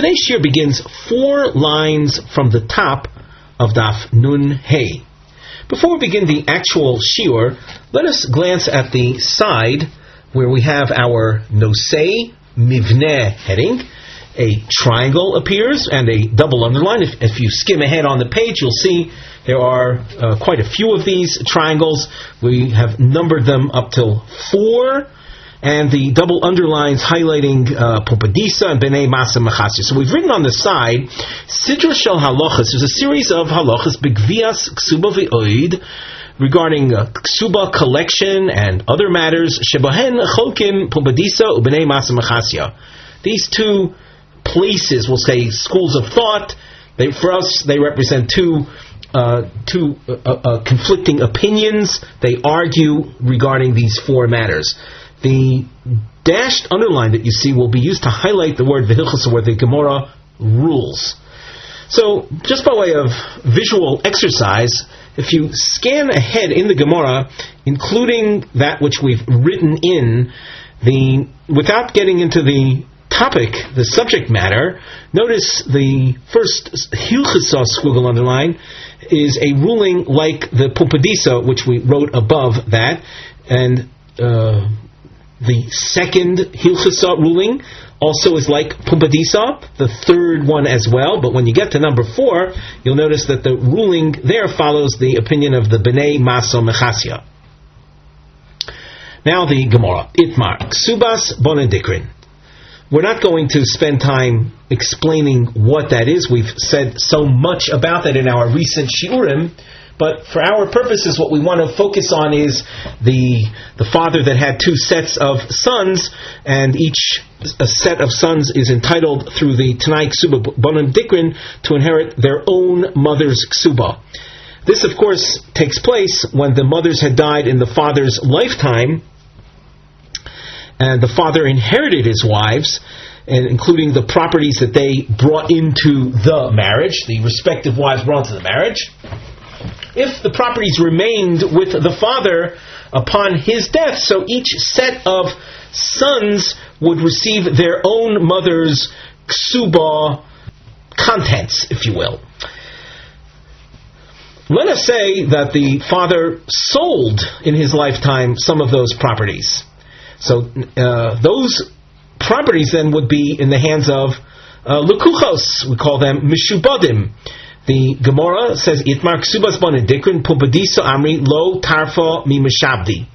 Today's shiur begins 4 lines from the top of Daf Nun Hey. Before we begin the actual shiur, let us glance at the side where we have our Nosei Mivneh heading. A triangle appears and a double underline. If you skim ahead on the page, you'll see there are quite a few of these triangles. We have numbered them up till 4, and the double underlines highlighting Pumbedisa and Bnei Masa Mechasya. So we've written on the side, Sidra Shel Halachas. There's a series of halachas, B'gvias Ksuba V'oid, regarding Ksuba collection and other matters, Shebohen Cholkim Pumbedisa U'Bnei Masa Mechasya. These two places, we'll say schools of thought, for us they represent two conflicting opinions. They argue regarding these 4 matters. The dashed underline that you see will be used to highlight the word v'hilchos, where the Gemara rules. So, just by way of visual exercise, if you scan ahead in the Gemara, including that which we've written in, without getting into the topic, the subject matter, notice the first hilchasa squiggle underline is a ruling like the Pumbedisa, which we wrote above that, and the second hilchasa ruling also is like Pumbedisa, the third one as well, but when you get to number 4, you'll notice that the ruling there follows the opinion of the Bnei Maso Mechasya. Now the Gemara. Itmar, Kesubos bonedikrin. We're not going to spend time explaining what that is. We've said so much about that in our recent shiurim, but for our purposes, what we want to focus on is the father that had 2 sets of sons, and each set of sons is entitled through the Tanai Ksuba Bonim Dikrin to inherit their own mother's Ksuba. This, of course, takes place when the mothers had died in the father's lifetime, and the father inherited his wives, and including the properties that they brought into the marriage, the respective wives brought into the marriage. If the properties remained with the father upon his death, so each set of sons would receive their own mother's ksuba contents, if you will. Let us say that the father sold in his lifetime some of those properties. So those properties then would be in the hands of lekuchos. We call them mishubadim. The Gemara says, "Itmar Kesubos bonedikrin Pumbedisa amri lo tarfa mi mishabdi."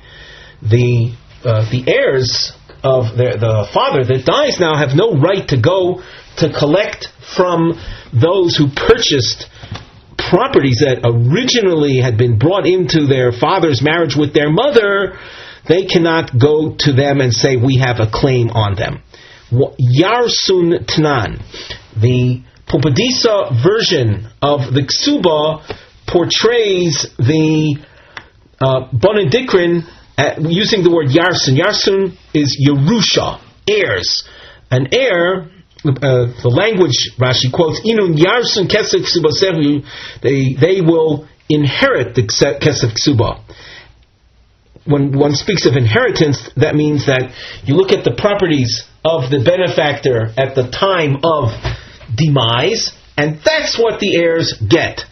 The heirs of the father that dies now have no right to go to collect from those who purchased properties that originally had been brought into their father's marriage with their mother. They cannot go to them and say, we have a claim on them. Yarsun Tnan, the Pumbedisa version of the Ksuba, portrays the bonedikrin using the word Yarsun. Yarsun is Yerusha, heirs. An heir, the language Rashi quotes, Inun Yarsun Kesef Ksuba, they will inherit the Kesef Ksuba. When one speaks of inheritance, that means that you look at the properties of the benefactor at the time of demise, and that's what the heirs get.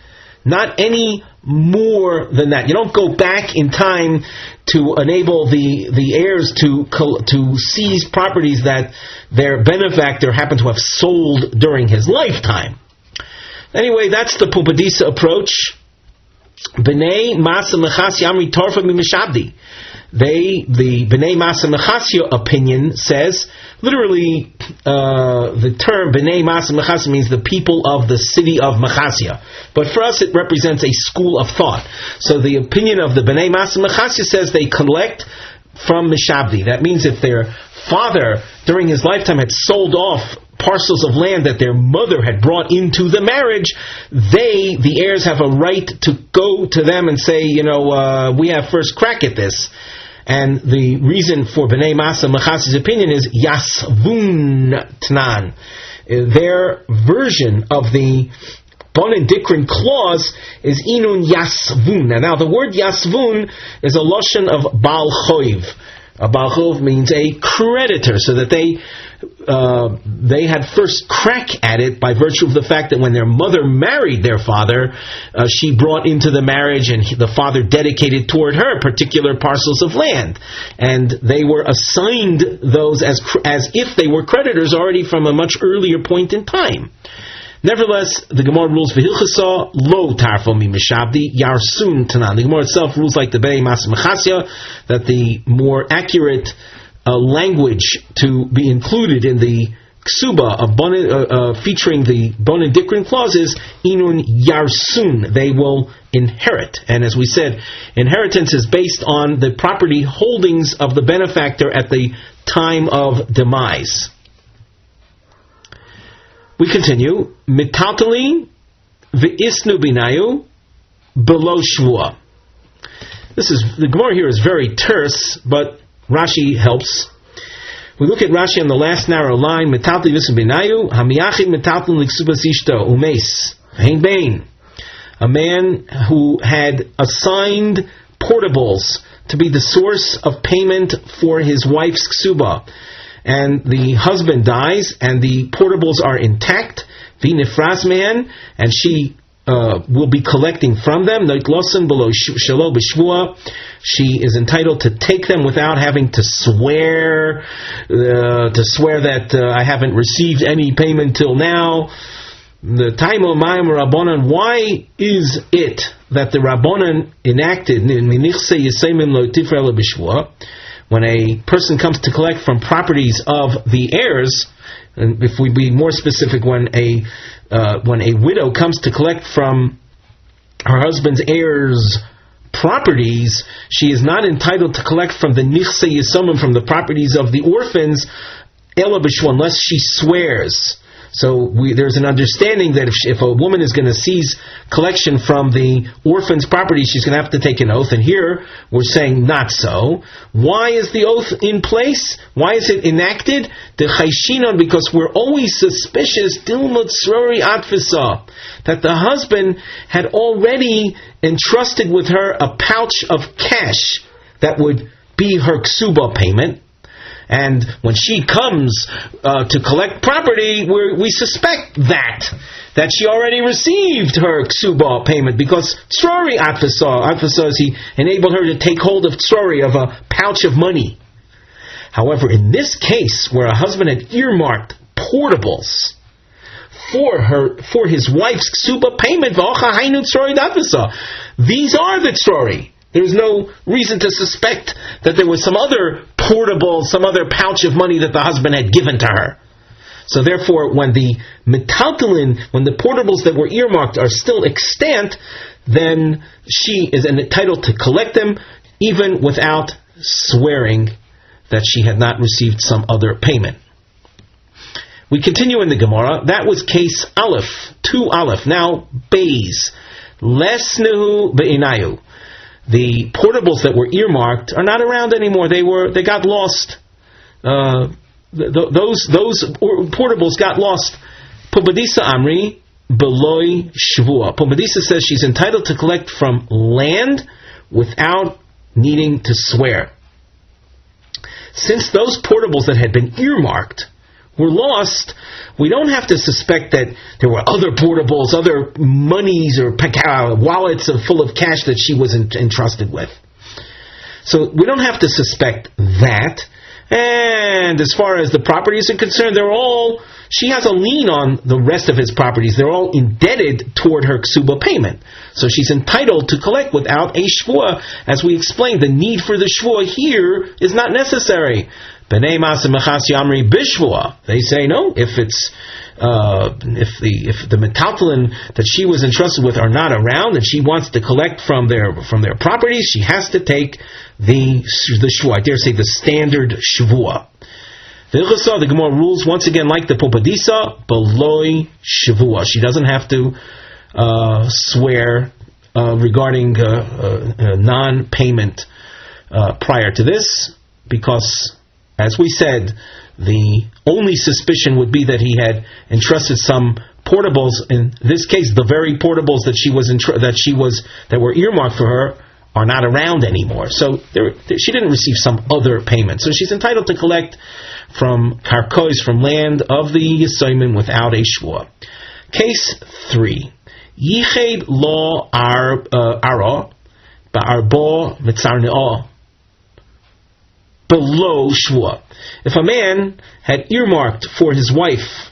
Not any more than that. You don't go back in time to enable the heirs to seize properties that their benefactor happened to have sold during his lifetime. Anyway, that's the Pumbedisa approach. Bnei Masa Mechasya Amri Torfa Mi Mishabdi. The Bnei Masa Mechasya opinion says, literally, the term Bnei Masa Mechasya means the people of the city of Mechasya. But for us, it represents a school of thought. So the opinion of the Bnei Masa Mechasya says they collect from Mishabdi. That means if their father, during his lifetime, had sold off parcels of land that their mother had brought into the marriage, the heirs, have a right to go to them and say, we have first crack at this. And the reason for Bnei Masa Mechasya's opinion is Yasvun Tnan. Their version of the bonedikrin clause is Inun Yasvun. Now the word Yasvun is a lashon of Baal Choiv. A Balchov means a creditor, so that they had first crack at it by virtue of the fact that when their mother married their father, she brought into the marriage, and the father dedicated toward her particular parcels of land, and they were assigned those as if they were creditors already from a much earlier point in time. Nevertheless, the Gemara rules v'hilchasa lo tarfo mi mishabdi yarsun tanan. The Gemara itself rules like the Bey Mas Mechasya, that the more accurate language to be included in the ksuba of featuring the bonin dikrin clause is inun yarsun. They will inherit, and as we said, inheritance is based on the property holdings of the benefactor at the time of demise. We continue. Mitatali v'isnu binayu below shvua. The Gemara here is very terse, but Rashi helps. We look at Rashi on the last narrow line. Mitatali v'isnu binayu hamiyachid mitatali l'ksubas ishto umeis hein bein. A man who had assigned portables to be the source of payment for his wife's ksuba, and the husband dies, and the portables are intact, v'nifras man, and she will be collecting from them. She is entitled to take them without having to swear that I haven't received any payment till now. The Taimo Mayim Rabbanan, why is it that the Rabbanan enacted when a person comes to collect from properties of the heirs, and if we be more specific, when a widow comes to collect from her husband's heirs' properties, she is not entitled to collect from the nichse yisomim, from the properties of the orphans, ela b'shua, unless she swears. So there's an understanding that if a woman is going to seize collection from the orphan's property, she's going to have to take an oath. And here we're saying not so. Why is the oath in place? Why is it enacted? The chayshinon, because we're always suspicious dilmut srori atfisa, that the husband had already entrusted with her a pouch of cash that would be her ksuba payment. And when she comes to collect property, we suspect that she already received her ksuba payment, because tzrori atfasa is he enabled her to take hold of tzrori, of a pouch of money. However, in this case, where a husband had earmarked portables for his wife's ksuba payment, these are the tzrori. There's no reason to suspect that there was some other portable, some other pouch of money that the husband had given to her. So therefore, when the metaltalin, when the portables that were earmarked are still extant, then she is entitled to collect them, even without swearing that she had not received some other payment. We continue in the Gemara. That was case Aleph, 2 Aleph. Now, Beis. Lesnehu be'inayu. The portables that were earmarked are not around anymore. They got lost. Those portables got lost. Pumbedisa Amri Beloy Shvua. Pumbedisa says she's entitled to collect from land without needing to swear. Since those portables that had been earmarked were lost, we don't have to suspect that there were other portables, other monies or wallets full of cash that she was entrusted with. So we don't have to suspect that. And as far as the properties are concerned, she has a lien on the rest of his properties. They're all indebted toward her ksuba payment. So she's entitled to collect without a shvua. As we explained, the need for the shvua here is not necessary. B'nei Masa Mechas Yamri Bishvua. They say no. If the metaltalin that she was entrusted with are not around, and she wants to collect from their properties, she has to take the shvua. I dare say the standard shvua. The Gemara rules once again like the Pumbedisa, Beloy Shvua. She doesn't have to swear regarding non-payment prior to this, because, as we said, the only suspicion would be that he had entrusted some portables. In this case, the very portables that were earmarked for her are not around anymore. So she didn't receive some other payment. So she's entitled to collect from karkois, from land of the Yisoimim without a shvua. Case 3. Yiched lo ara ba'arbo mitzarne'ah below shvua. If a man had earmarked for his wife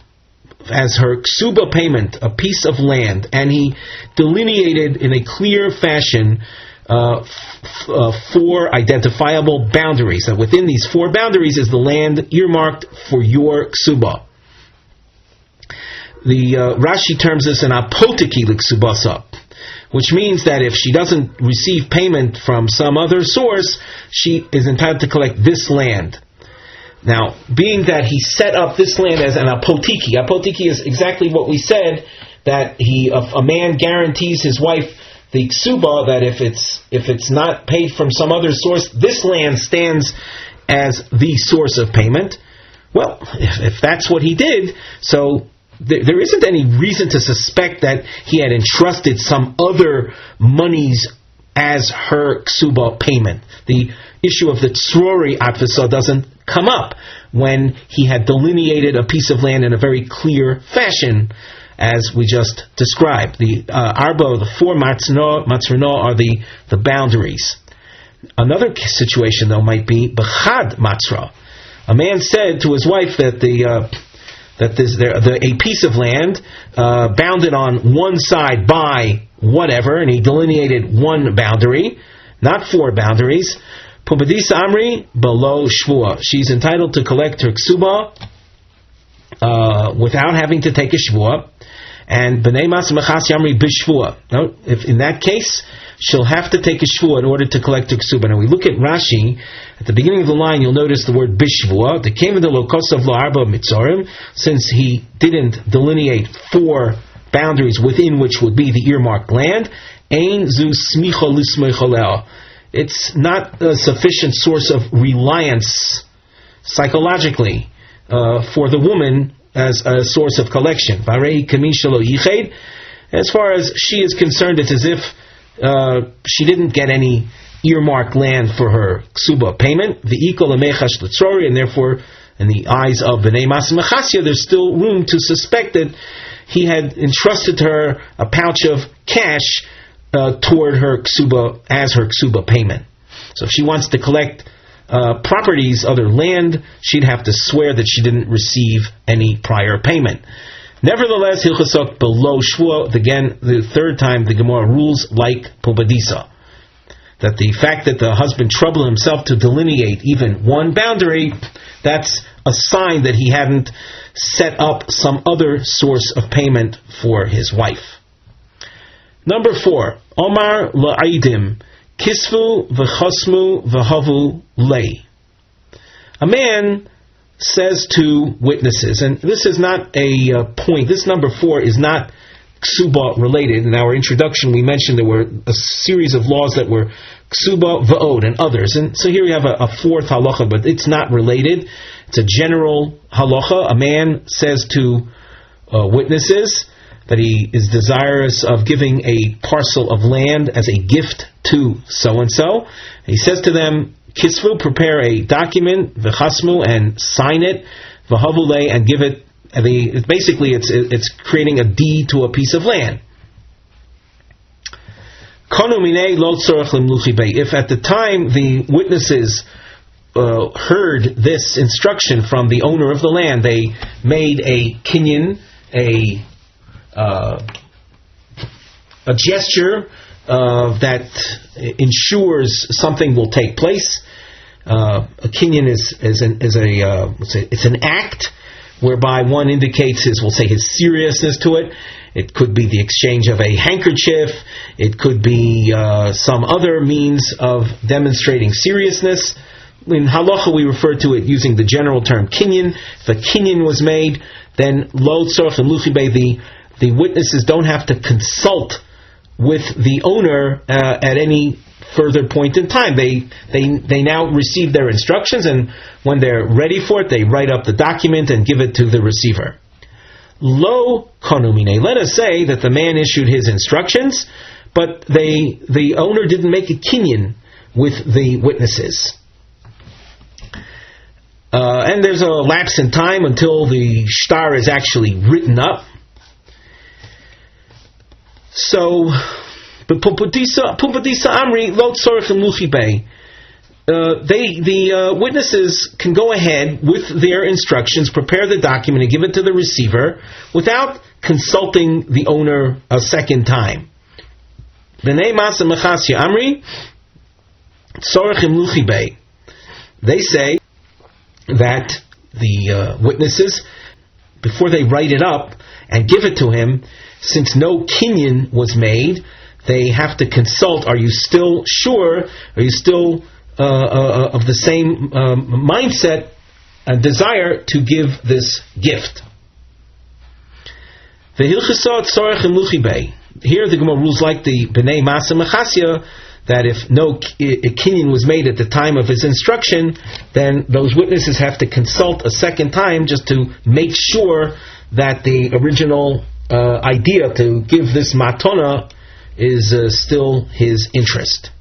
as her ksuba payment a piece of land, and he delineated in a clear fashion 4 identifiable boundaries, that within these 4 boundaries is the land earmarked for your ksuba. The Rashi terms this an apotiki l'ksubasa, which means that if she doesn't receive payment from some other source, she is entitled to collect this land. Now, being that he set up this land as an apotiki is exactly what we said, that if a man guarantees his wife the ksuba, that if it's not paid from some other source, this land stands as the source of payment. Well, if that's what he did, so there isn't any reason to suspect that he had entrusted some other monies as her ksuba payment. The issue of the tzrori atfisa doesn't come up when he had delineated a piece of land in a very clear fashion, as we just described. The 4 matzrino are the boundaries. Another situation, though, might be b'chad matzra. A man said to his wife that a piece of land bounded on one side by whatever, and he delineated one boundary, not 4 boundaries. Pumbedisa amri below shvua. She's entitled to collect her ksuba without having to take a shvua. And b'nei mas mechas yamri b'shvua. No, if in that case, she'll have to take a shvua in order to collect her ksuba. Now we look at Rashi. At the beginning of the line, you'll notice the word b'shvua. The came in the lokosav lo arba mitzorim, since he didn't delineate 4 boundaries within which would be the earmarked land. Ein zu smicha l'smecha leo. It's not a sufficient source of reliance psychologically for the woman as a source of collection. As far as she is concerned, it's as if she didn't get any earmarked land for her ksuba payment. And therefore, in the eyes of B'nai Mas Mechasya, there's still room to suspect that he had entrusted her a pouch of cash toward her ksuba as her ksuba payment. So if she wants to collect properties, other land, she'd have to swear that she didn't receive any prior payment. Nevertheless, hilchasok below shvua. Again, the 3rd time the Gemara rules like pumbedisa, that the fact that the husband troubled himself to delineate even one boundary, that's a sign that he hadn't set up some other source of payment for his wife. Number 4, Omar la'aidim, kisvu v'chosmu v'havu lei. A man says to witnesses, and this is not a point, this number 4 is not ksuba related. In our introduction we mentioned there were a series of laws that were ksuba, va'od, and others. And so here we have a 4th halacha, but it's not related. It's a general halacha. A man says to witnesses that he is desirous of giving a parcel of land as a gift to so-and-so. He says to them, kisvu, prepare a document, v'chasmu, and sign it, v'havulei, and give it. Basically, it's creating a deed to a piece of land. If at the time the witnesses heard this instruction from the owner of the land, they made a kinyan, a gesture that ensures something will take place. A kinyan is an act whereby one indicates his seriousness to it. It could be the exchange of a handkerchief. It could be some other means of demonstrating seriousness. In halacha, we refer to it using the general term kinyan. If a kinyan was made, then lo tzorach and luchibei, the witnesses don't have to consult with the owner at any further point in time. They now receive their instructions, and when they're ready for it, they write up the document and give it to the receiver. Lo konumine. Let us say that the man issued his instructions, but the owner didn't make a kinyan with the witnesses. And there's a lapse in time until the shtar is actually written up. So, Pumbedisa Amri Lo Tzorech Luchi Bey. The witnesses can go ahead with their instructions, prepare the document, and give it to the receiver without consulting the owner a second time. B'nei Masa Mechasya Amri Tzorech Luchi Bey. They say that the witnesses, before they write it up and give it to him, since no kinyan was made, they have to consult, are you still sure? Are you still of the same mindset and desire to give this gift? Here the Gemara rules like the B'nei Masa Mechasya, that if no kinyan was made at the time of his instruction, then those witnesses have to consult a second time just to make sure that the original idea to give this matona is still his interest.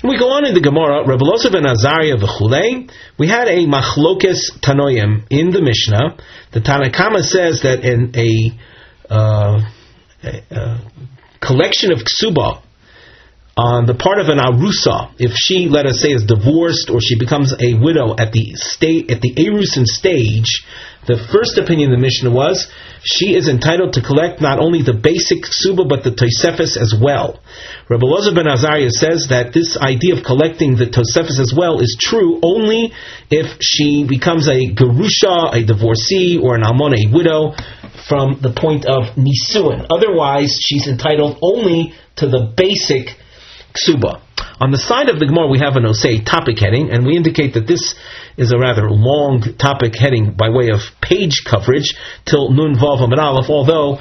We go on in the Gemara, Rabbi Ozer ben Azariah v'chulei. We had a machlokes tanoim in the Mishnah. The Tanakama says that in a collection of ksuba on the part of an arusa, if she, let us say, is divorced or she becomes a widow at the erusin stage, the first opinion of the Mishnah was she is entitled to collect not only the basic ksuba but the tosefes as well. Rabbi Ozer ben Azariah says that this idea of collecting the tosefes as well is true only if she becomes a gerusha, a divorcee, or an almona, a widow, from the point of nisuin. Otherwise, she's entitled only to the basic ksuba. On the side of the Gemara, we have an osei topic heading, and we indicate that this is a rather long topic heading by way of page coverage till Nun Vav Amid Aleph, although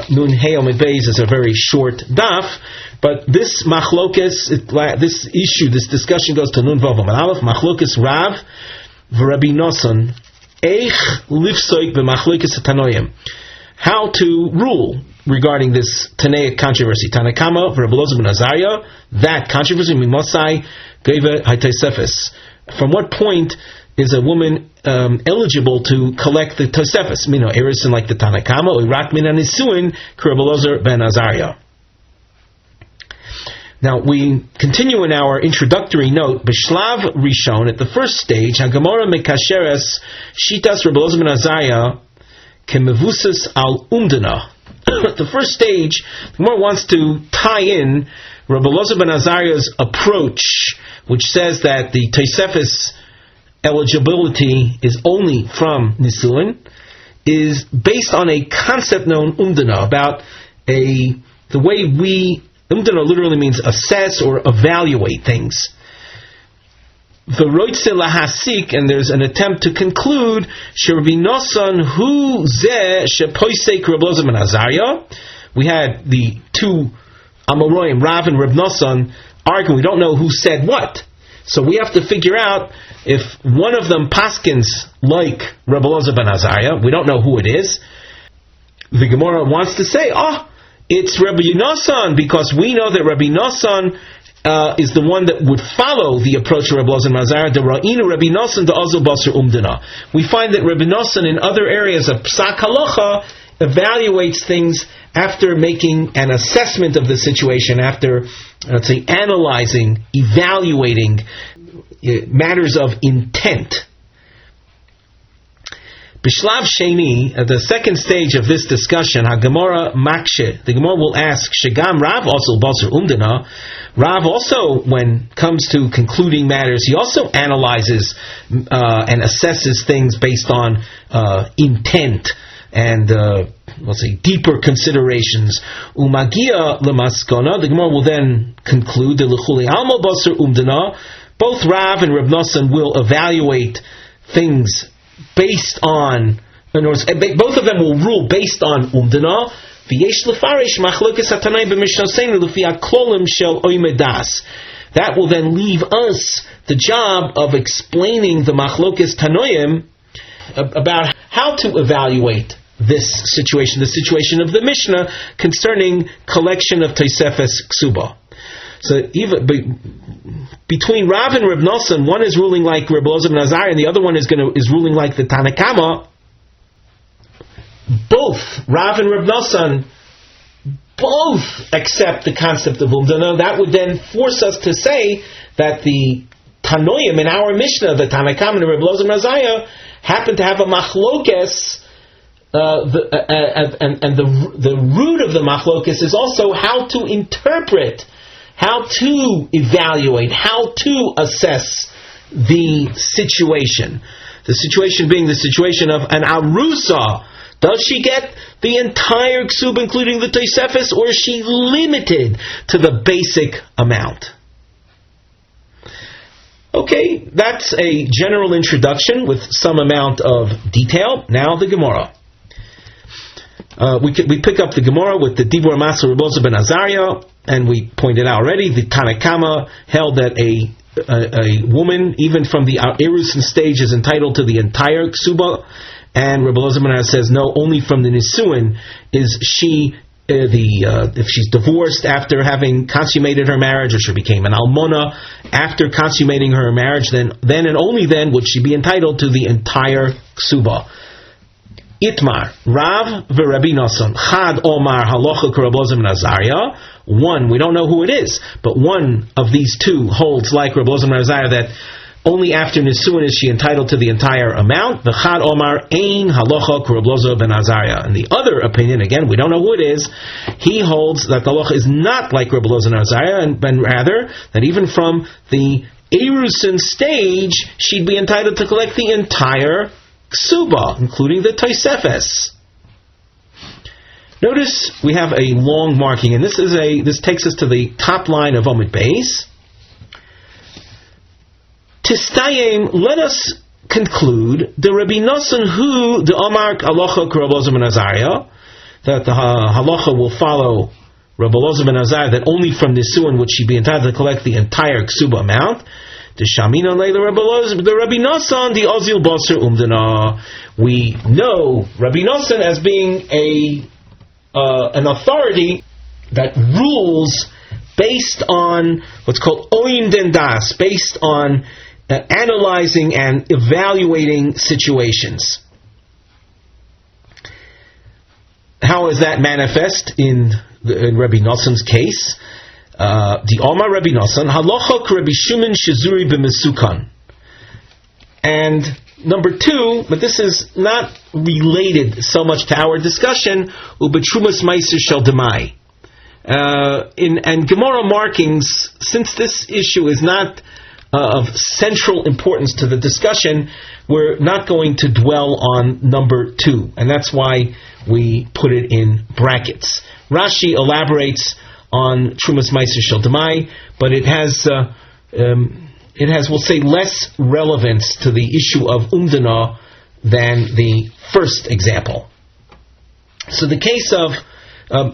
Nun Hey Amid Beis is a very short daf. But this machlokes, this issue, this discussion goes to Nun Vav Amid Aleph. Machlokes Rav v'Rabbi Nosson eich lifsoik b'machlokes tanoim. How to rule regarding this Tanaic controversy. Tanakama v'Rabbi Ozer ben Azariah, that controversy mimosai geva haytosefes. From what point is a woman eligible to collect the tosefes? Mino erisin like the Tanakama, or rak min anisuin Rabbi Ozer ben Azariah. Now we continue in our introductory note. B'shlav rishon, at the first stage, haGemara mekasheres shitas Rabbi Ozer ben Azariah kemevusas al umdana. The first stage, the Gemara wants to tie in Rabbi Ozer ben Azariah's approach, which says that the tosefes eligibility is only from nisuin, is based on a concept known umdana, about the way we, umdana literally means assess or evaluate things. V'roitze lahasik, and there's an attempt to conclude Rabbi Nosson hu zeh shepoisek Rabbi Ozer ben Azariah. We had the two Amoraim, Rav and Rabbi Nosson, arguing. We don't know who said what, so we have to figure out if one of them paskins like Rabbi Ozer ben Azariah. We don't know who it is. The Gemara wants to say, it's Rabbi Yonasan, because we know that Rabbi Yonasan is the one that would follow the approach of Rabbi Ozer ben Azariah. The Ra'inu Rabbi Yonasan the Ozel Basar Umdana. We find that Rabbi Yonasan in other areas of Psak Halacha evaluates things after making an assessment of the situation, after, let's say, analyzing, evaluating matters of intent. Bishlav Sheni, at the second stage of this discussion, HaGemara Makshe, the Gemara will ask, Shegam Rav also Basar Umdana. Rav also, when it comes to concluding matters, he also analyzes and assesses things based on intent and, let's say, deeper considerations. Umagia lemaskona, the Gemara will then conclude, the L'chuli Alma Basar Umdana, both Rav and Reb Nosson will evaluate things based on, in other words, both of them will rule based on umdana. That will then leave us the job of explaining the machlokes tanoim about how to evaluate this situation, the situation of the Mishnah concerning collection of Tosefes Ksuba. So even between Rav and Reb Nosson, one is ruling like Reb Ozer ben Azariah, and the other one is ruling like the Tanakama. Both Rav and Reb Nosson both accept the concept of Umdana. That would then force us to say that the Tanoim in our Mishnah, the Tanakama and Reb Ozer ben Azariah, happen to have a machlokes. And the root of the machlokes is also how to interpret, how to evaluate, how to assess the situation. The situation being the situation of an arusa. Does she get the entire ksub, including the tosefes, or is she limited to the basic amount? Okay, that's a general introduction with some amount of detail. Now the Gemara. We pick up the Gemara with the Dibur Maser Reb Ozer ben Azariah, and we pointed out already the Tanakama held that a woman, even from the Erusin stage, is entitled to the entire Ksuba, and Reb Ozer ben Azariah says no, only from the Nisuin is she if she's divorced after having consummated her marriage, or she became an almona after consummating her marriage, then and only then would she be entitled to the entire Ksuba. Itmar, Rav v'Rabbi Nosson, Chad Omar Halacha Reb Ozer ben Azariah. One, we don't know who it is, but one of these two holds like Reb Ozer ben Azariah that only after Nisuin is she entitled to the entire amount. The Chad Omar Ein Halacha Reb Ozer ben Azariah. And the other opinion, again, we don't know who it is, he holds that the halacha is not like Reb Ozer ben Azariah, and rather that even from the Erusin stage, she'd be entitled to collect the entire Ksuba, including the Tosefes. Notice we have a long marking, and this takes us to the top line of Omid Beis. Tistayim, let us conclude the Rabbi Nosson who the Omar Halacha Reb Ozer ben Azariah, that the halacha will follow Reb Ozer ben Azariah, that only from Nisuin would she be entitled to collect the entire Ksuba amount. The Shamina the Rabbi Nosson, the Ozil Basar Umdana. We know Rabbi Nosson as being an authority that rules based on what's called Oim Den Das, based on analyzing and evaluating situations. How is that manifest in Rabbi Nosson's case? The Omar Rabbi Nosson, Halacha Rabbi Shimon Shizuri b'Mesukan. And number two, but this is not related so much to our discussion, Ubetrumas Meiser Shel Demai. And Gemara markings, since this issue is not of central importance to the discussion, we're not going to dwell on number two, and that's why we put it in brackets. Rashi elaborates on Trumas Meiser Shel Demai, but it has, we'll say, less relevance to the issue of Umdana than the first example. So the case of,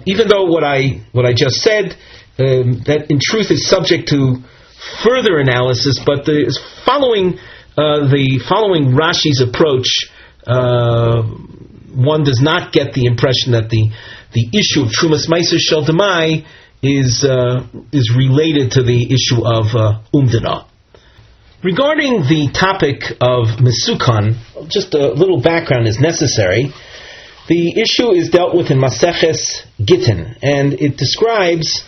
even though what I just said, that in truth is subject to further analysis, but the following Rashi's approach, one does not get the impression that the issue of Trumas Meiser Shel Demai is related to the issue of Umdana. Regarding the topic of Mesukan, just a little background is necessary. The issue is dealt with in Maseches Gittin, and it describes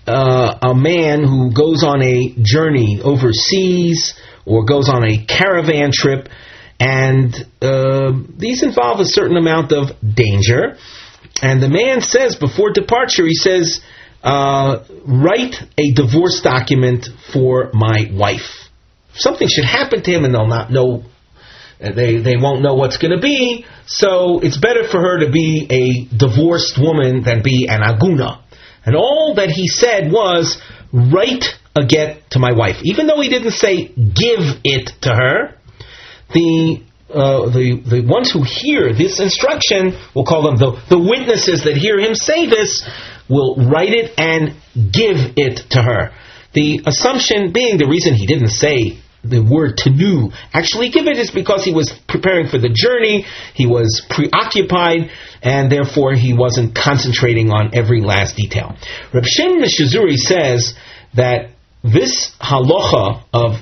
a man who goes on a journey overseas or goes on a caravan trip, and these involve a certain amount of danger. And the man says, before departure, he says, write a divorce document for my wife. Something should happen to him and they'll not know, they won't know what's going to be, so it's better for her to be a divorced woman than be an aguna. And all that he said was, write a get to my wife. Even though he didn't say, give it to her, the ones who hear this instruction, we'll call them the witnesses that hear him say this, will write it and give it to her. The assumption being, the reason he didn't say the word tenu actually give it is because he was preparing for the journey, he was preoccupied, and therefore he wasn't concentrating on every last detail. Reb Shimon Shizuri says that this halacha of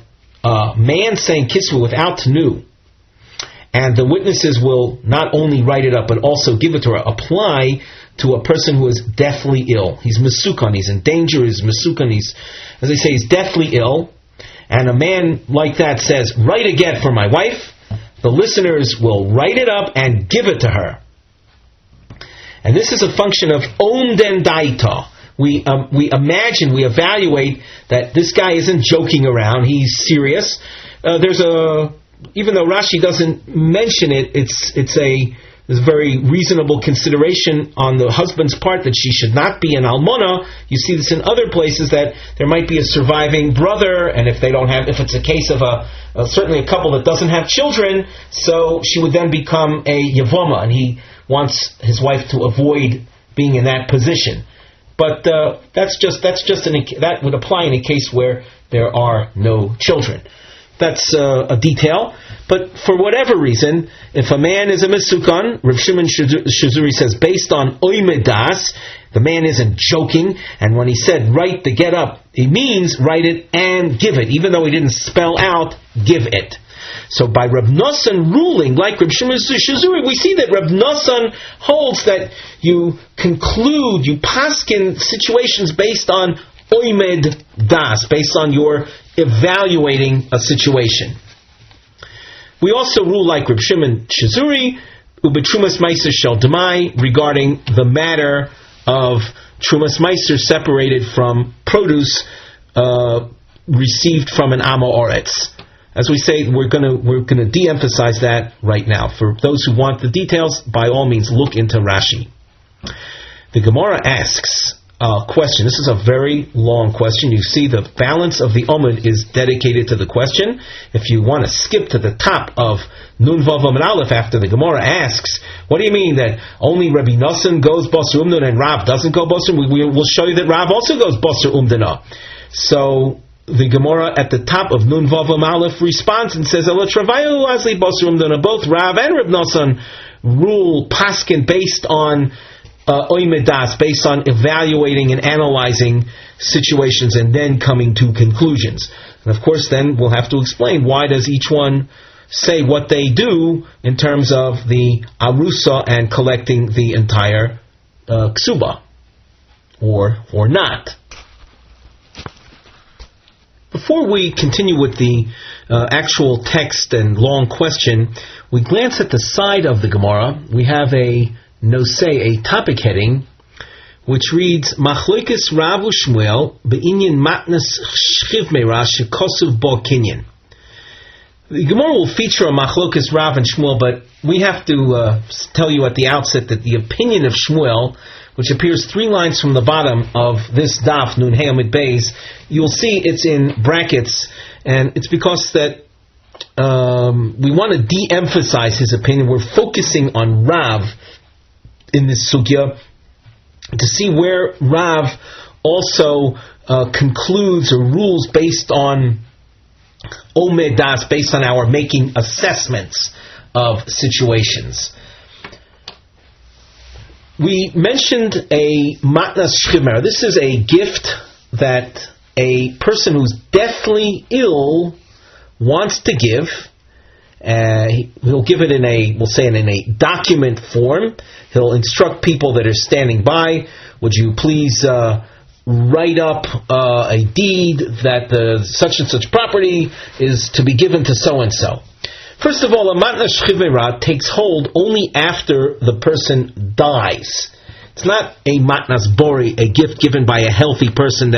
man saying kisvu without tenu, and the witnesses will not only write it up but also give it to her, apply to a person who is deathly ill. He's mesukan, he's in danger, he's mesukan, as they say, he's deathly ill. And a man like that says, write a get for my wife. The listeners will write it up and give it to her. And this is a function of omden daita. We imagine, we evaluate that this guy isn't joking around, he's serious. Even though Rashi doesn't mention it, it's a very reasonable consideration on the husband's part that she should not be an almona. You see this in other places, that there might be a surviving brother, and if it's a case of certainly a couple that doesn't have children, so she would then become a yavama, and he wants his wife to avoid being in that position. But that would apply in a case where there are no children. That's a detail. But for whatever reason, if a man is a mesukan, Rav Shimon Shizuri says, based on oimedas, the man isn't joking, and when he said write the get up, he means write it and give it, even though he didn't spell out give it. So by Rav Nosson ruling, like Rav Shimon Shizuri, we see that Rav Nosson holds that you conclude, you paskin situations based on oimed das, based on your evaluating a situation. We also rule like Reb Shimon Shizuri, ubetrumas meiser shel demai, regarding the matter of trumas meiser separated from produce received from an amo oretz. As we say, we're gonna de-emphasize that right now. For those who want the details, by all means, look into Rashi. The Gemara asks question. This is a very long question. You see the balance of the Omid is dedicated to the question. If you want to skip to the top of Nun Vav Amud Aleph after the Gemara asks, what do you mean that only Rabbi Nosson goes Basar Umdana and Rav doesn't go Basar? We'll show you that Rav also goes Basar Umdana. So the Gemara at the top of Nun Vav Amud Aleph responds and says, both Rav and Reb Nosson rule paskin based on oimedas, based on evaluating and analyzing situations and then coming to conclusions. And of course then we'll have to explain why does each one say what they do in terms of the arusa and collecting the entire ksuba, or not. Before we continue with the actual text and long question, we glance at the side of the Gemara. We have a topic heading, which reads Machlokes Rav u'Shmuel be'inyan matnas shchiv meira shekosuv bo kinyan. The Gemara will feature a Machlokes Rav and Shmuel, but we have to tell you at the outset that the opinion of Shmuel, which appears 3 lines from the bottom of this Daf Nun Hey Amid Beis, you'll see it's in brackets, and it's because that we want to de-emphasize his opinion. We're focusing on Rav in this sugya to see where Rav also concludes or rules based on omedas, based on our making assessments of situations. We mentioned a matnas shchimer. This is a gift that a person who's deathly ill wants to give. He'll give it in a document form. He'll instruct people that are standing by, would you please write up a deed that the such and such property is to be given to so and so. First of all, a matnas shchiver takes hold only after the person dies. It's not a matnas bori, a gift given by a healthy person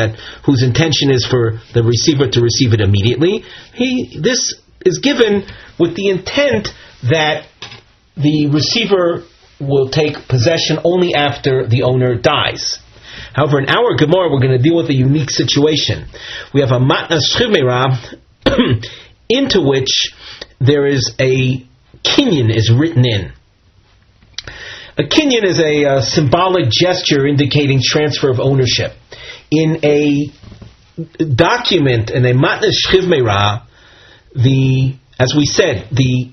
whose intention is for the receiver to receive it immediately. This is given with the intent that the receiver will take possession only after the owner dies. However, in our Gemara, we're going to deal with a unique situation. We have a matnas shchiver into which there is a kinyan is written in. A kinyan is a symbolic gesture indicating transfer of ownership. In a document, in a matnas shchiver, as we said, the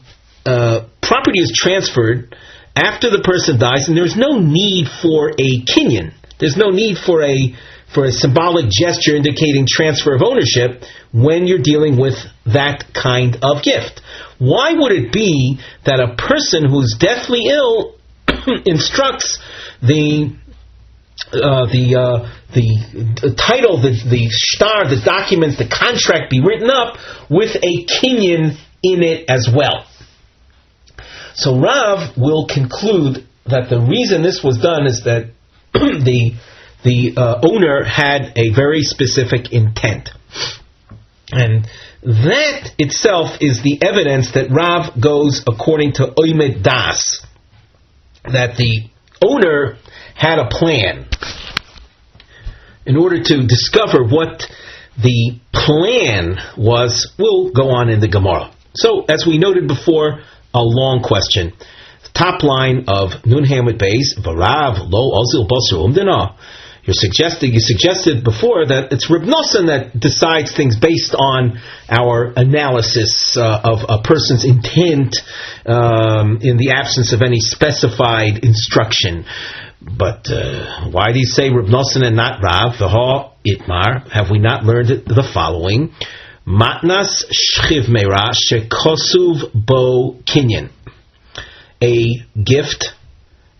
property is transferred after the person dies, and there's no need for a kinyan. There's no need for a symbolic gesture indicating transfer of ownership when you're dealing with that kind of gift. Why would it be that a person who's deathly ill instructs the title, the shtar, the documents, the contract be written up with a kinyan in it as well? So Rav will conclude that the reason this was done is that the owner had a very specific intent. And that itself is the evidence that Rav goes according to Oimed Das, that the owner had a plan. In order to discover what the plan was, we'll go on in the Gemara. So, as we noted before, a long question. Top line of Nun Hamid Beis, Varav Lo Ozil Basar Umdana. You suggested before that it's Reb Nosson that decides things based on our analysis of a person's intent in the absence of any specified instruction. But why do you say Reb Nosson and not Rav? V'ha Itmar. Have we not learned the following? Matnas shchiv meira shekosuv bo kinyan. A gift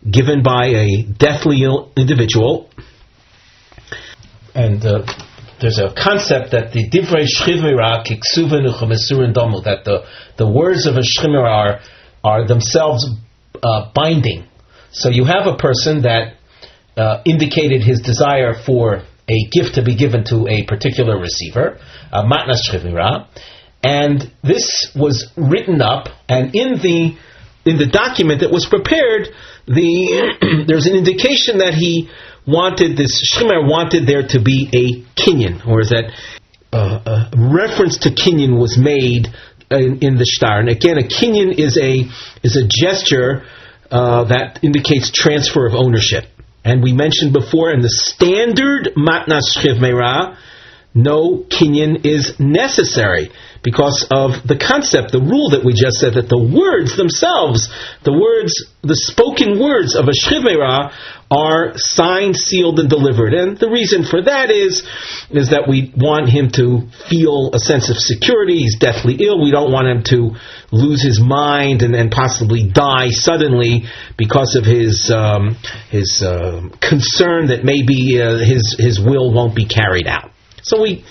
given by a deathly ill individual. And there's a concept that the divrei shchiv meira kiksuven uchamesurin domu, that the words of a shchiv meira are themselves binding. So you have a person that indicated his desire for a gift to be given to a particular receiver, matnas shchiv meira, and this was written up, and in the document that was prepared, there's an indication that he wanted, this shchiv meira wanted there to be a kinyan, or is that reference to kinyan was made in the shtar. And again, a kinyan is a gesture that indicates transfer of ownership. And we mentioned before, in the standard matnas shchiv meira, no kinyan is necessary because of the concept, the rule that we just said, that the words themselves, the spoken words of a shchiv meira are signed, sealed, and delivered. And the reason for that is that we want him to feel a sense of security. He's deathly ill. We don't want him to lose his mind and possibly die suddenly because of his concern that maybe his will won't be carried out. So we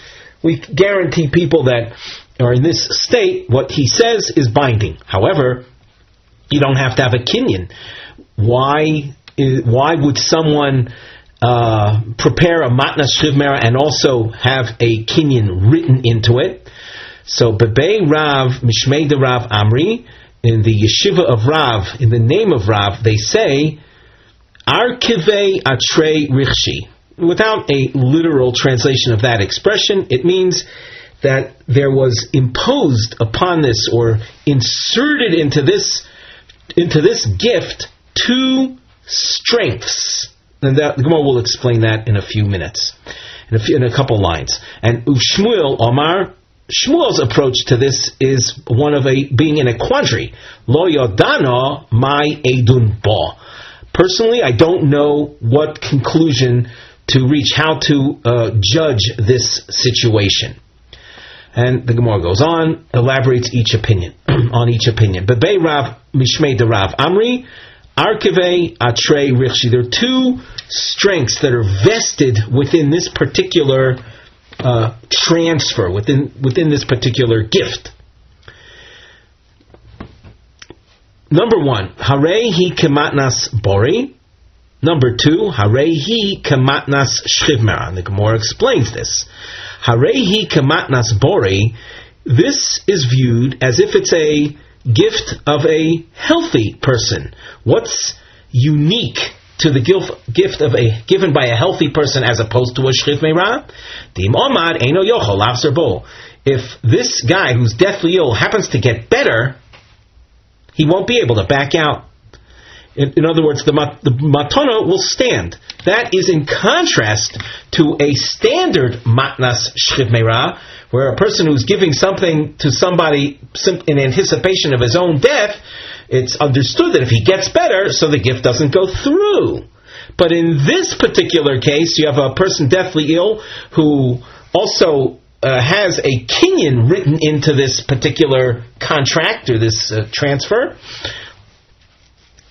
guarantee people that are in this state, what he says is binding. However, you don't have to have a kinyan. Why would someone prepare a matnas shchiv meira and also have a kinyan written into it? So, Bebei Rav Mishmei de Rav Amri, in the yeshiva of Rav, in the name of Rav, they say, Arkivei Atrei Richshi. Without a literal translation of that expression, it means that there was imposed upon this, or inserted into this gift, two strengths. And the Gemara will explain that in a few minutes, in a couple lines. And Shmuel Omar, Shmuel's approach to this is one of being in a quandary. Lo yodana mai edun ba. Personally, I don't know what conclusion to reach, how to judge this situation. And the Gemara goes on, elaborates on each opinion. Bebei Rav Mishmei de Rav Amri, Arkivei Atrei Richshi. There are two strengths that are vested within this particular transfer, within this particular gift. Number one, Harei hi kematnas bori. Number two, Harei hi kematnas shchiv meira. And the Gemara explains this. Harei hi kematnas bori. This is viewed as if it's a gift of a healthy person. What's unique to the gift of given by a healthy person as opposed to a shchiv meira? Dim omad eino yochol lafzer bo. If this guy who's deathly ill happens to get better, he won't be able to back out. In other words, the matana will stand. That is in contrast to a standard matnas shchiv meira, where a person who's giving something to somebody in anticipation of his own death, it's understood that if he gets better, so the gift doesn't go through. But in this particular case, you have a person deathly ill who also has a kinyan written into this particular contract or this transfer.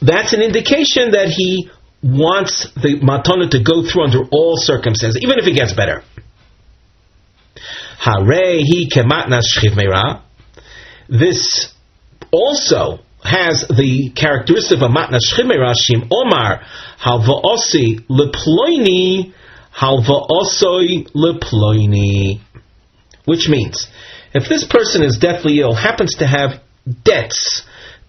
That's an indication that he wants the matana to go through under all circumstances, even if it gets better. Harehi kematnas shchiv meira. This also has the characteristic of a matnas shchiv meira. Shim omar halva'osi leploini halva'osoi leploini. Which means, if this person is deathly ill, happens to have debts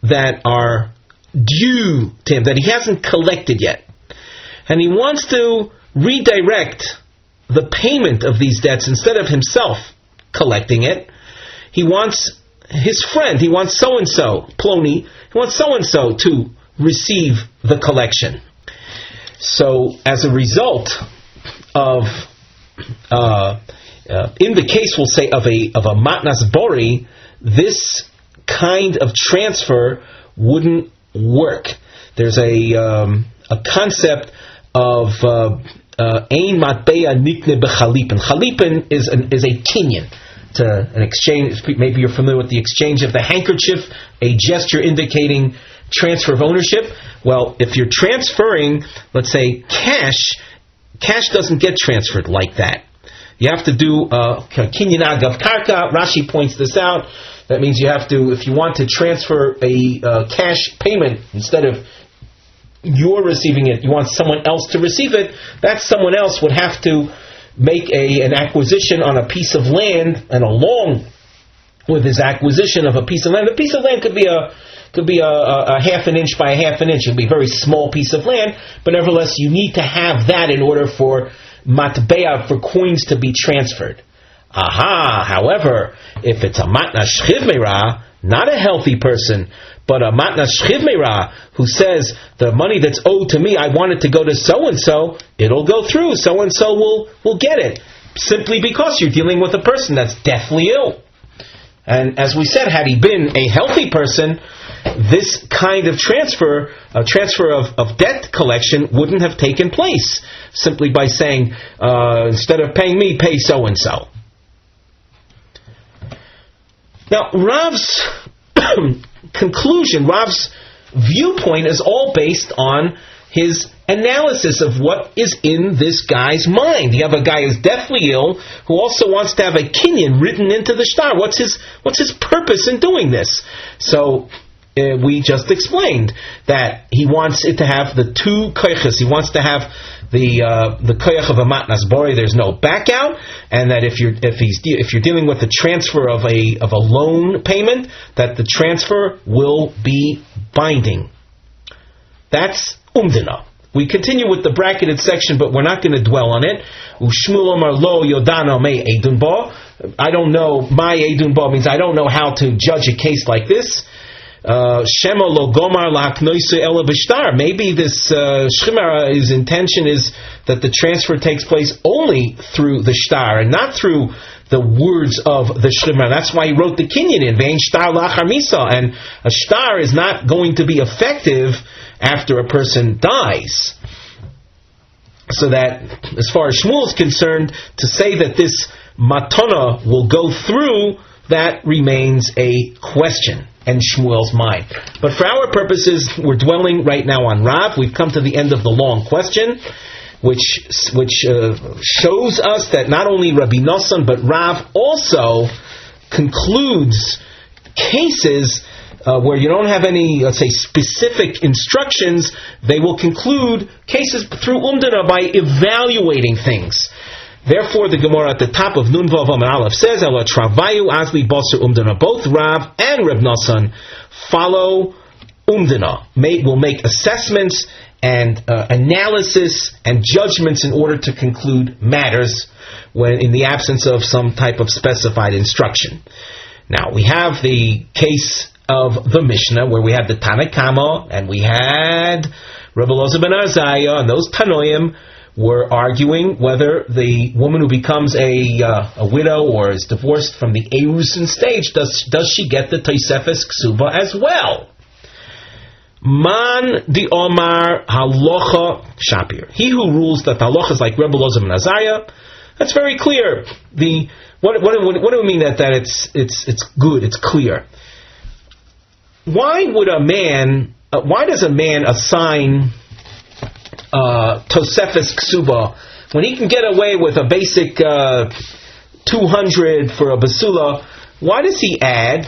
that are due to him, that he hasn't collected yet, and he wants to redirect the payment of these debts instead of himself collecting it, he wants his friend, he wants so-and-so, Plony, he wants so-and-so to receive the collection. So, as a result of in the case, we'll say, of a matnas bori, this kind of transfer wouldn't work. There's a concept of ein matbea nikne bechalipin. Chalipin is a kinyan. It's an exchange. Maybe you're familiar with the exchange of the handkerchief, a gesture indicating transfer of ownership. Well, if you're transferring, let's say, cash doesn't get transferred like that. You have to do kinyan agav karka. Rashi points this out. That means you have to, if you want to transfer a cash payment, instead of you're receiving it, you want someone else to receive it, that someone else would have to make an acquisition on a piece of land, and along with his acquisition of a piece of land, the piece of land could be a half an inch by a half an inch. It would be a very small piece of land, but nevertheless you need to have that in order for matbea, for coins to be transferred. However, if it's a matnas shchiv meira, not a healthy person, but a matnas shchiv meira who says the money that's owed to me, I want it to go to so-and-so, it'll go through. So-and-so will get it, simply because you're dealing with a person that's deathly ill. And as we said, had he been a healthy person, this kind of transfer of debt collection wouldn't have taken place, simply by saying, instead of paying me, pay so-and-so. Now, Rav's conclusion, Rav's viewpoint is all based on his analysis of what is in this guy's mind. You have a guy who's deathly ill who also wants to have a kinyan written into the shtar. What's his purpose in doing this? So we just explained that he wants it to have the two koyches. He wants to have the koyach of a matnas bori. There's no back out, and that if you're dealing with the transfer of a loan payment, that the transfer will be binding. That's umdina. We continue with the bracketed section, but we're not going to dwell on it. Ushmul omar lo yodano me edun ba. I don't know. My edun ba means I don't know how to judge a case like this. Shema lo gomar lahaknoisu ela b'shtar. Maybe this shchimara, his intention is that the transfer takes place only through the shtar and not through the words of the shchimara. That's why he wrote the kinyan in vein shtar lachar misa. And a shtar is not going to be effective after a person dies. So that, as far as Shmuel is concerned, to say that this matana will go through, that remains a question in Shmuel's mind. But for our purposes, we're dwelling right now on Rav. We've come to the end of the long question, which shows us that not only Rabbi Nosson, but Rav also concludes cases where you don't have any, let's say, specific instructions. They will conclude cases through umdana by evaluating things. Therefore, the Gemara at the top of Nun Vav Amar Aleph says, "Ela travayu azli baser umdana." Both Rav and Reb Nosson follow umdana. Will make assessments and analysis and judgments in order to conclude matters when in the absence of some type of specified instruction. Now we have the case of the Mishnah, where we had the Tanakama and we had Rav Ozer ben Azariah, and those Tanoim were arguing whether the woman who becomes a widow or is divorced from the Erusin stage, does she get the Tosefes Ksuba as well? Man di Omar halacha shapir. He who rules that halacha is like Rav Ozer ben Azariah, that's very clear. What do we mean that it's good? It's clear. Why does a man assign Tosefes Ksuba when he can get away with a basic 200 for a basula? Why does he add?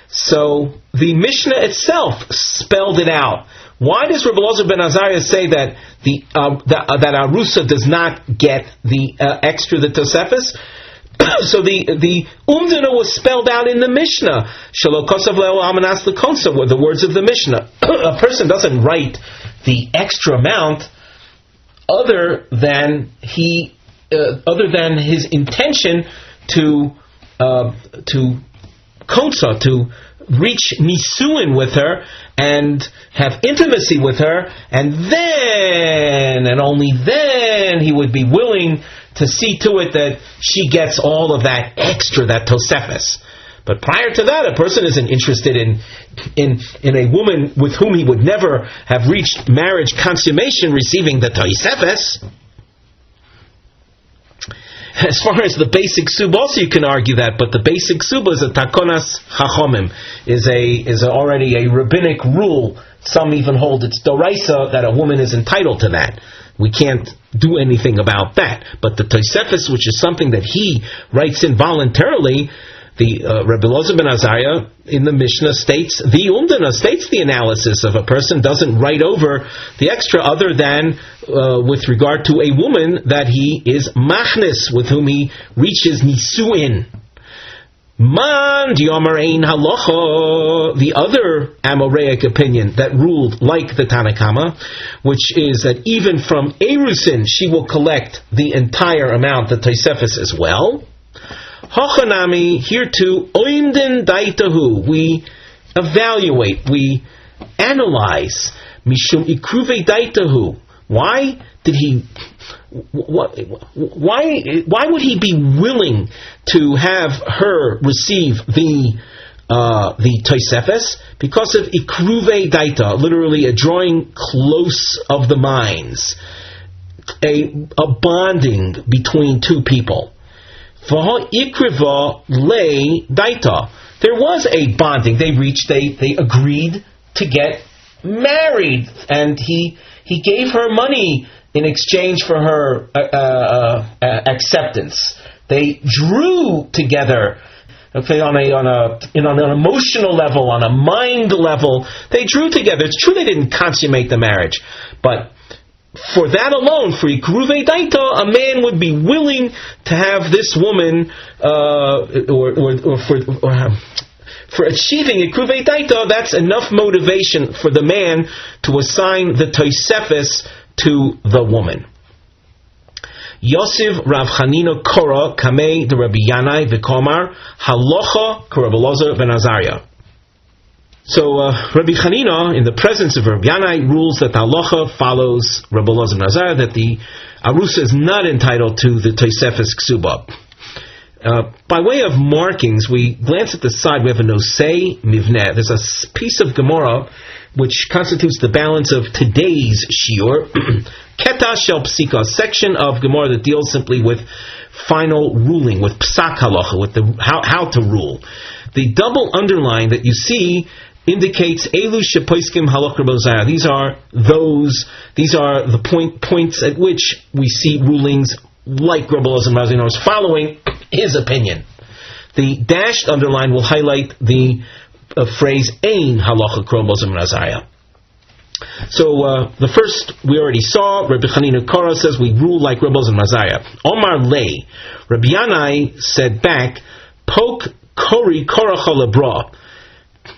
So the Mishnah itself spelled it out. Why does Rav Ozer ben Azariah say that that Arusa does not get the extra, the Tosefes? So the umdana was spelled out in the Mishnah. Shelo kosav le'ol amanas lekonsa were the words of the Mishnah. A person doesn't write the extra amount other than his intention to konsa, to reach nisuin with her and have intimacy with her, and then and only then he would be willing to see to it that she gets all of that extra, that Tosefes. But prior to that, a person isn't interested in a woman with whom he would never have reached marriage consummation receiving the Tosefes. As far as the basic suba, also you can argue that, but the basic suba is a takonas chachomim, is already a rabbinic rule. Some even hold it's doraisa that a woman is entitled to that. We can't do anything about that. But the Tosefes, which is something that he writes in voluntarily, the Rabbi Ozer ben Azariah in the Mishnah states, the Umdana states the analysis of a person doesn't write over the extra other than with regard to a woman that he is machnis, with whom he reaches nisuin. Man diomar ein halacha, the other Amoraic opinion that ruled like the Tanakama, which is that even from Erusin she will collect the entire amount, the Tosefes as well. Hachanami, here too, oimden daitahu, we evaluate, we analyze, mishum ikruve daitahu. Why did he? Why would he be willing to have her receive the Tosefes? Because of ikruve daita, literally a drawing close of the minds, a bonding between two people. Ikriva le daita. There was a bonding. They agreed to get married, and he gave her money in exchange for her acceptance. They drew together, okay, on an emotional level, on a mind level. They drew together. It's true they didn't consummate the marriage, but for that alone, for ikruve daita, a man would be willing to have this woman, for achieving ikruve daita. That's enough motivation for the man to assign the Tosefes to the woman. Yosef Rav Chanina Korah Kamei de Rabbi Yanai V'Komar Halacha Rav Ozer ben Azariah. So Rabbi Chanina, in the presence of Rabbi Yanai, rules that the halacha follows Rav Ozer ben Azariah, that the arusa is not entitled to the Tosefes Ksuba. By way of markings, we glance at the side. We have a nosei mivneh. There's a piece of Gemara which constitutes the balance of today's shiur. Keta shel psika, section of Gemara that deals simply with final ruling, with psak halacha, with how to rule. The double underline that you see indicates elu shepoiskim halach Rav Ozer. These are the points at which we see rulings like Rav Ozer ben Azariah was following his opinion. The dashed underline will highlight the phrase ein halacha Rav Ozer ben Azariah. So the first we already saw. Rabbi Chanina Korah says we rule like Rav Ozer ben Azariah. Omar lei, Rabbi Yanai said back, poke kori korach lebra.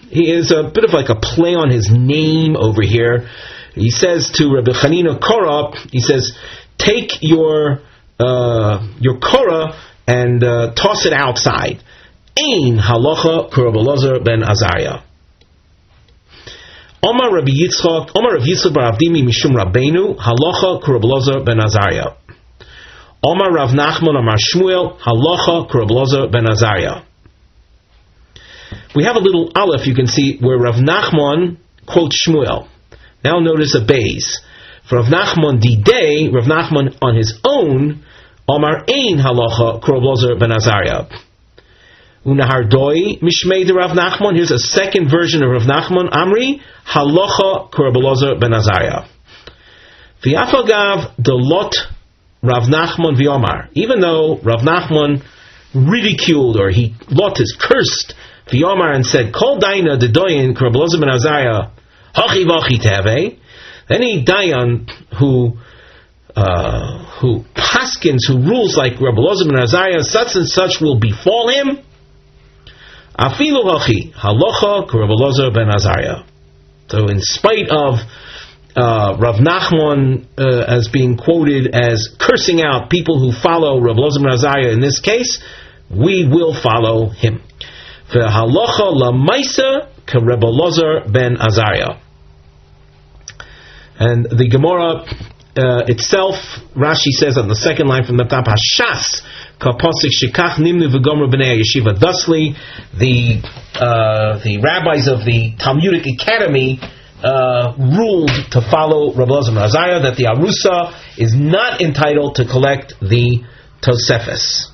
He is a bit of like a play on his name over here. He says to Rabbi Chanina Korah, he says, take your korah and toss it outside. Ein halacha Rav Ozer ben Azariah. Omar Rabbi Yitzchak, Omar Rav Yitzchak bar Avdimi Mishum Rabbeinu, Halacha K'Rab Ozer ben Azariah. Omar Rav Nachman Amar Shmuel, Halacha K'Rab Ozer ben Azariah. We have a little aleph you can see where Rav Nachman quotes Shmuel. Now notice a base. For Rav Nachman Didei, Rav Nachman on his own, Omar Ein Halacha K'Rab Ozer ben Azariah. Unahardoi Mishmei de Rav Nachman. Here's a second version of Rav Nachman. Amri Halacha K'Rab Ozer ben Azariah. V'afagav delot Rav Nachman v'Omar. Even though Rav Nachman ridiculed or he lot is cursed v'Omar and said Kol Daina dedoyin K'Rab Ozer ben Azariah hachi vachi teve. Any dayan who paskins, who rules like Rabbi Ozer ben Azariah, such and such will befall him. Afilu hachi halacha Rabbi Ozer ben Azariah. So, in spite of Rav Nachman as being quoted as cursing out people who follow Rabbi Ozer ben Azariah, in this case, we will follow him. Halacha lamaisa Rabbi Ozer ben Azariah. And the Gemara itself, Rashi says on the second line from the top, Hashas kapasik shikach nimnu v'gomer b'nei yeshiva. Thusly, the rabbis of the Talmudic Academy ruled to follow Rabbi Ozer ben Azariah, that the Arusa is not entitled to collect the Tosefes.